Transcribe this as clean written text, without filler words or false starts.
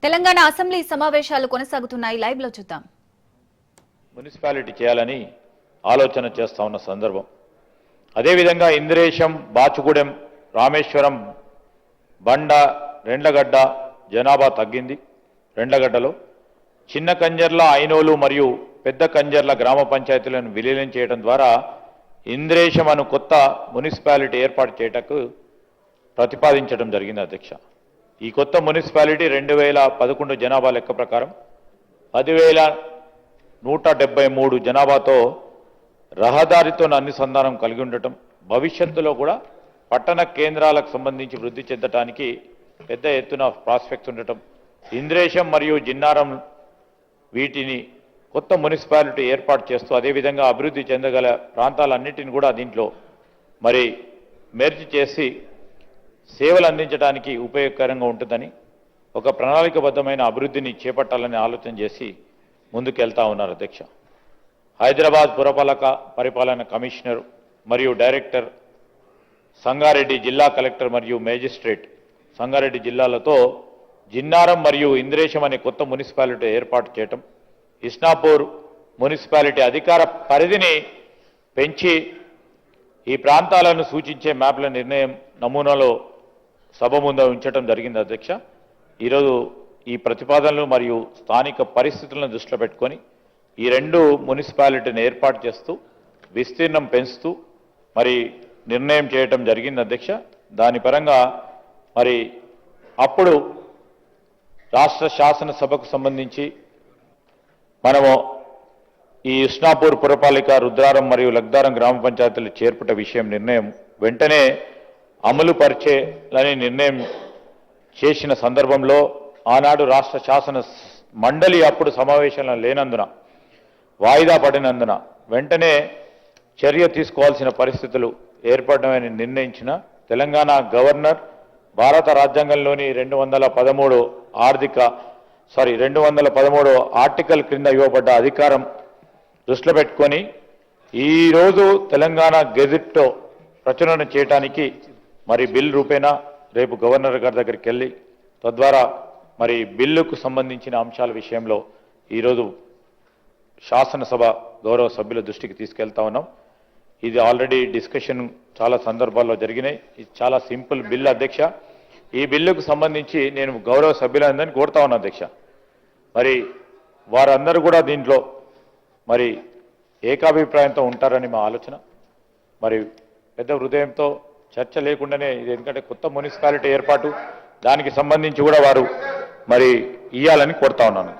Telangana assembly సమావేశాలు కొనసాగుతున్నాయి. Live లో చూద్దాం. మున్సిపాలిటీ చేయాలని ఆలోచన చేస్తా ఉన్న సందర్భం. అదే విధంగా ఇంద్రేశం, బాచుగూడెం, రామేశ్వరం, బండ, రెండ్లగడ్డ జనాభా తగ్గింది. రెండ్లగడ్డలో చిన్న కంజర్ల, ఐనోలు మరియు పెద్ద కంజర్ల గ్రామ పంచాయతీలను విలీనం చేయడం ద్వారా ఇంద్రేశం అను కొత్త మున్సిపాలిటీ ఏర్పాటు చేయటకు ప్రతిపాదించడం జరిగింది అధ్యక్ష. ఈ కొత్త మున్సిపాలిటీ 2011 జనాభా లెక్క ప్రకారం 10,173 జనాభాతో రహదారితో అనుసంధానం కలిగి ఉండటం, భవిష్యత్తులో కూడా పట్టణ కేంద్రాలకు సంబంధించి వృద్ధి చెందడానికి పెద్ద ఎత్తున ప్రాస్పెక్ట్స్ ఉండటం, ఇంద్రేశం మరియు జిన్నారం వీటిని కొత్త మున్సిపాలిటీ ఏర్పాటు చేస్తూ అదేవిధంగా అభివృద్ధి చెందగల ప్రాంతాలన్నింటినీ కూడా దీంట్లో మరి మెర్జ్ చేసి సేవలు అందించడానికి ఉపయోగకరంగా ఉంటుందని, ఒక ప్రణాళికబద్ధమైన అభివృద్ధిని చేపట్టాలని ఆలోచన చేసి ముందుకెళ్తా ఉన్నారు అధ్యక్ష. హైదరాబాద్ పురపాలక పరిపాలన కమిషనర్ మరియు డైరెక్టర్, సంగారెడ్డి జిల్లా కలెక్టర్ మరియు మేజిస్ట్రేట్ సంగారెడ్డి జిల్లాలతో జిన్నారం మరియు ఇంద్రేశం అనే కొత్త మున్సిపాలిటీ ఏర్పాటు చేయటం, ఇస్నాపూర్ మున్సిపాలిటీ అధికార పరిధిని పెంచి ఈ ప్రాంతాలను సూచించే మ్యాప్ల నిర్ణయం నమూనాలో సభ ముందు ఉంచడం జరిగింది అధ్యక్ష. ఈరోజు ఈ ప్రతిపాదనలు మరియు స్థానిక పరిస్థితులను దృష్టిలో పెట్టుకొని ఈ రెండు మున్సిపాలిటీని ఏర్పాటు చేస్తూ విస్తీర్ణం పెంచుతూ మరి నిర్ణయం చేయటం జరిగింది అధ్యక్ష. దాని పరంగా మరి అప్పుడు రాష్ట్ర శాసనసభకు సంబంధించి మనము ఈ ఇస్నాపూర్ పురపాలిక, రుద్రారం మరియు లగ్దారం గ్రామ పంచాయతీలు చేర్పుట విషయం నిర్ణయం వెంటనే అమలు పరిచేలని నిర్ణయం చేసిన సందర్భంలో ఆనాడు రాష్ట్ర శాసన మండలి అప్పుడు సమావేశంలో లేనందున, వాయిదా పడినందున వెంటనే చర్య తీసుకోవాల్సిన పరిస్థితులు ఏర్పడమని నిర్ణయించిన తెలంగాణ గవర్నర్ భారత రాజ్యాంగంలోని 213 ఆర్టికల్ క్రింద ఇవ్వబడ్డ అధికారం దృష్టిలో పెట్టుకొని ఈరోజు తెలంగాణ గెజిట్లో ప్రచురణ చేయడానికి మరి బిల్ రూపేణా రేపు గవర్నర్ గారి దగ్గరికి వెళ్ళి తద్వారా మరి బిల్లుకు సంబంధించిన అంశాల విషయంలో ఈరోజు శాసనసభ గౌరవ సభ్యుల దృష్టికి తీసుకెళ్తా ఉన్నాం. ఇది ఆల్రెడీ డిస్కషన్ చాలా సందర్భాల్లో జరిగినాయి. ఇది చాలా సింపుల్ బిల్ అధ్యక్ష. ఈ బిల్లుకు సంబంధించి నేను గౌరవ సభ్యులందరినీ కోరుతా ఉన్నా అధ్యక్ష. మరి వారందరూ కూడా దీంట్లో మరి ఏకాభిప్రాయంతో ఉంటారని మా ఆలోచన. మరి పెద్ద హృదయంతో చర్చ లేకుండానే ఇది, ఎందుకంటే కొత్త మున్సిపాలిటీ ఏర్పాటు దానికి సంబంధించి కూడా వారు మరి ఇయ్యాలని కోరుతా ఉన్నాను.